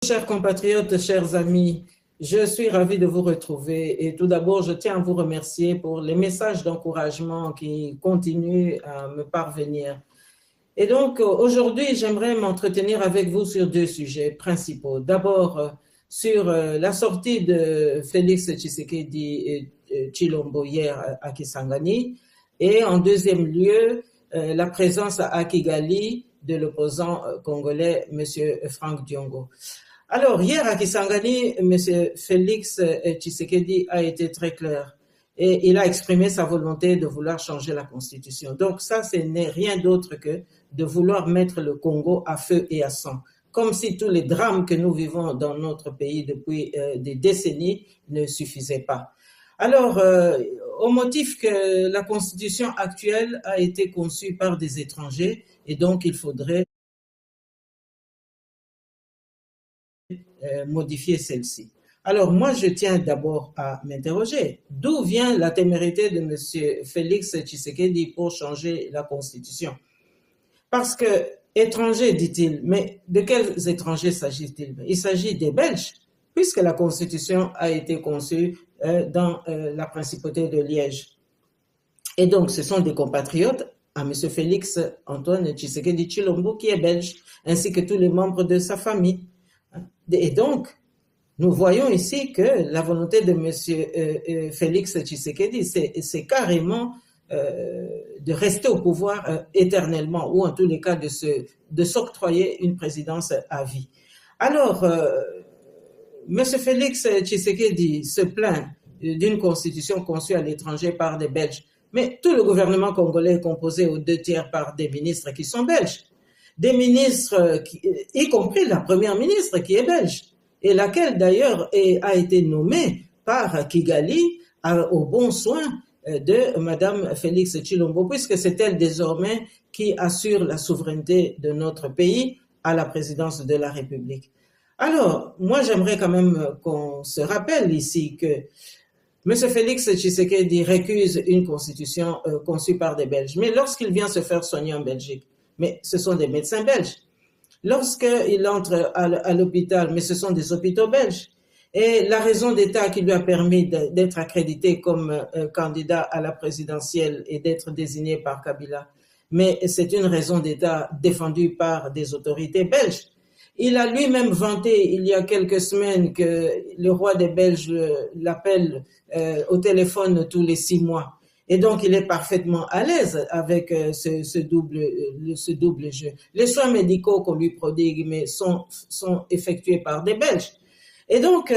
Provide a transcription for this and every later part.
Chers compatriotes, chers amis, je suis ravie de vous retrouver et tout d'abord, je tiens à vous remercier pour les messages d'encouragement qui continuent à me parvenir. Et donc, aujourd'hui, j'aimerais m'entretenir avec vous sur deux sujets principaux. D'abord, sur la sortie de Félix Tshisekedi Tshilombo hier à Kisangani et en deuxième lieu, la présence à Kigali de l'opposant congolais, M. Franck Diongo. Alors, hier à Kisangani, M. Félix Tshisekedi a été très clair et il a exprimé sa volonté de vouloir changer la Constitution. Donc ça, ce n'est rien d'autre que de vouloir mettre le Congo à feu et à sang, comme si tous les drames que nous vivons dans notre pays depuis des décennies ne suffisaient pas. Alors, au motif que la Constitution actuelle a été conçue par des étrangers et donc il faudrait modifier celle-ci. Alors moi, je tiens d'abord à m'interroger. D'où vient la témérité de M. Félix Tshisekedi pour changer la Constitution? Parce que étrangers, dit-il, mais de quels étrangers s'agit-il? Il s'agit des Belges, puisque la Constitution a été conçue dans la principauté de Liège. Et donc, ce sont des compatriotes à M. Félix Antoine Tshisekedi Tshilombo, qui est belge, ainsi que tous les membres de sa famille. Et donc, nous voyons ici que la volonté de M. Félix Tshisekedi, c'est carrément de rester au pouvoir éternellement, ou en tous les cas de s'octroyer une présidence à vie. Alors, M. Félix Tshisekedi se plaint d'une constitution conçue à l'étranger par des Belges, mais tout le gouvernement congolais est composé aux 2/3 par des ministres qui sont belges. Des ministres, y compris la première ministre qui est belge, et laquelle d'ailleurs a été nommée par Kigali au bon soin de Madame Félix Tshilombo, puisque c'est elle désormais qui assure la souveraineté de notre pays à la présidence de la République. Alors, moi j'aimerais quand même qu'on se rappelle ici que M. Félix Tshisekedi récuse une constitution conçue par des Belges, mais lorsqu'il vient se faire soigner en Belgique, mais ce sont des médecins belges. Lorsqu'il entre à l'hôpital, mais ce sont des hôpitaux belges. Et la raison d'État qui lui a permis d'être accrédité comme candidat à la présidentielle et d'être désigné par Kabila, mais c'est une raison d'État défendue par des autorités belges. Il a lui-même vanté il y a quelques semaines que le roi des Belges l'appelle au téléphone tous les 6 mois. Et donc, il est parfaitement à l'aise avec ce double jeu. Les soins médicaux qu'on lui prodigue mais sont effectués par des Belges. Et donc,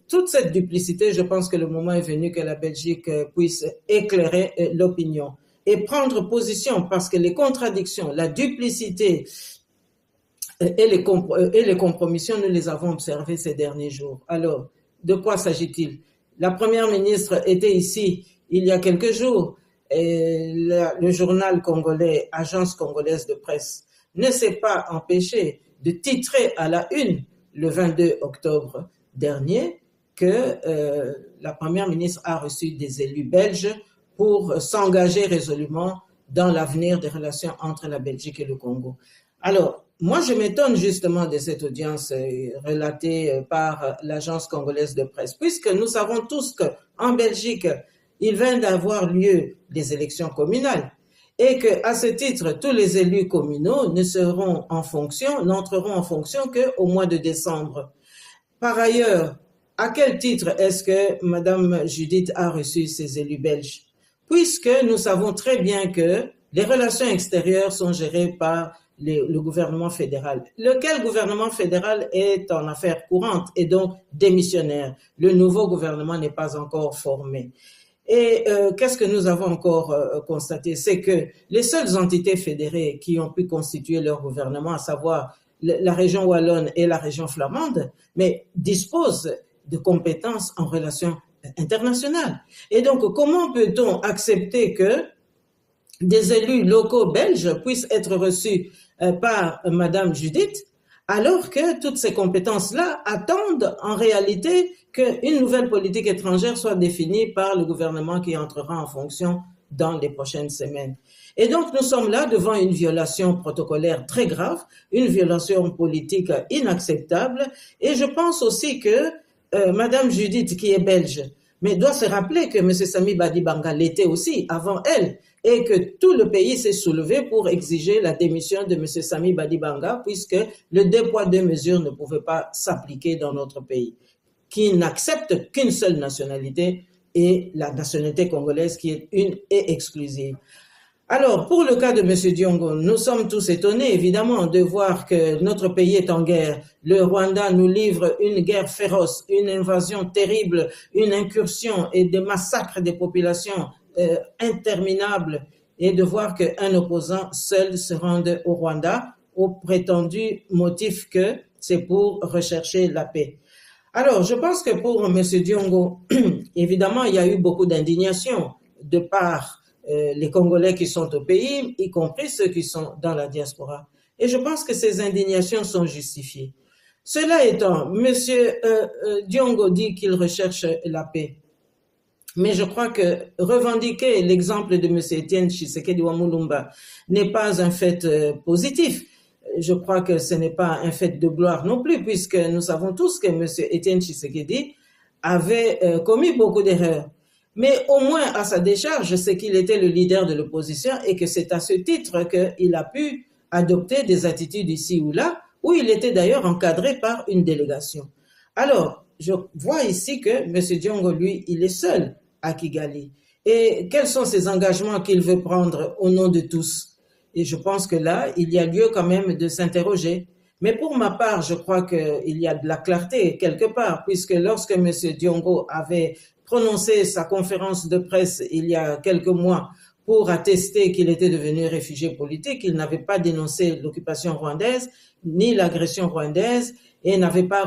toute cette duplicité, je pense que le moment est venu que la Belgique puisse éclairer l'opinion et prendre position, parce que les contradictions, la duplicité et les compromissions, nous les avons observées ces derniers jours. Alors, de quoi s'agit-il? La première ministre était ici il y a quelques jours, et le journal congolais, Agence congolaise de presse, ne s'est pas empêché de titrer à la une le 22 octobre dernier que la première ministre a reçu des élus belges pour s'engager résolument dans l'avenir des relations entre la Belgique et le Congo. Alors, moi, je m'étonne justement de cette audience relatée par l'Agence congolaise de presse, puisque nous savons tous qu'en Belgique, il vient d'avoir lieu des élections communales et qu'à ce titre, tous les élus communaux n'entreront en fonction qu'au mois de décembre. Par ailleurs, à quel titre est-ce que Mme Judith a reçu ces élus belges? Puisque nous savons très bien que les relations extérieures sont gérées par le gouvernement fédéral. Lequel gouvernement fédéral est en affaires courantes et donc démissionnaire? Le nouveau gouvernement n'est pas encore formé. Et qu'est-ce que nous avons encore constaté? C'est que les seules entités fédérées qui ont pu constituer leur gouvernement, à savoir la région wallonne et la région flamande, mais disposent de compétences en relations internationales. Et donc, comment peut-on accepter que des élus locaux belges puissent être reçus par Madame Judith, alors que toutes ces compétences-là attendent en réalité qu'une nouvelle politique étrangère soit définie par le gouvernement qui entrera en fonction dans les prochaines semaines. Et donc, nous sommes là devant une violation protocolaire très grave, une violation politique inacceptable. Et je pense aussi que Madame Judith, qui est belge, mais doit se rappeler que M. Sami Badibanga l'était aussi avant elle et que tout le pays s'est soulevé pour exiger la démission de M. Sami Badibanga puisque le 2 poids 2 mesures ne pouvait pas s'appliquer dans notre pays, qui n'accepte qu'une seule nationalité et la nationalité congolaise qui est une et exclusive. Alors, pour le cas de M. Diongo, nous sommes tous étonnés, évidemment, de voir que notre pays est en guerre. Le Rwanda nous livre une guerre féroce, une invasion terrible, une incursion et des massacres des populations interminables. Et de voir qu'un opposant seul se rende au Rwanda au prétendu motif que c'est pour rechercher la paix. Alors, je pense que pour M. Diongo, évidemment, il y a eu beaucoup d'indignation de part les Congolais qui sont au pays, y compris ceux qui sont dans la diaspora. Et je pense que ces indignations sont justifiées. Cela étant, M. Diongo dit qu'il recherche la paix. Mais je crois que revendiquer l'exemple de M. Étienne Tshisekedi Wamulumba n'est pas un fait positif. Je crois que ce n'est pas un fait de gloire non plus, puisque nous savons tous que M. Étienne Tshisekedi avait commis beaucoup d'erreurs. Mais au moins, à sa décharge, je sais qu'il était le leader de l'opposition et que c'est à ce titre qu'il a pu adopter des attitudes ici ou là, où il était d'ailleurs encadré par une délégation. Alors, je vois ici que M. Diongo, lui, il est seul à Kigali. Et quels sont ses engagements qu'il veut prendre au nom de tous? Et je pense que là, il y a lieu quand même de s'interroger. Mais pour ma part, je crois qu'il y a de la clarté quelque part, puisque lorsque M. Diongo avait prononcé sa conférence de presse il y a quelques mois pour attester qu'il était devenu réfugié politique, il n'avait pas dénoncé l'occupation rwandaise ni l'agression rwandaise et n'avait pas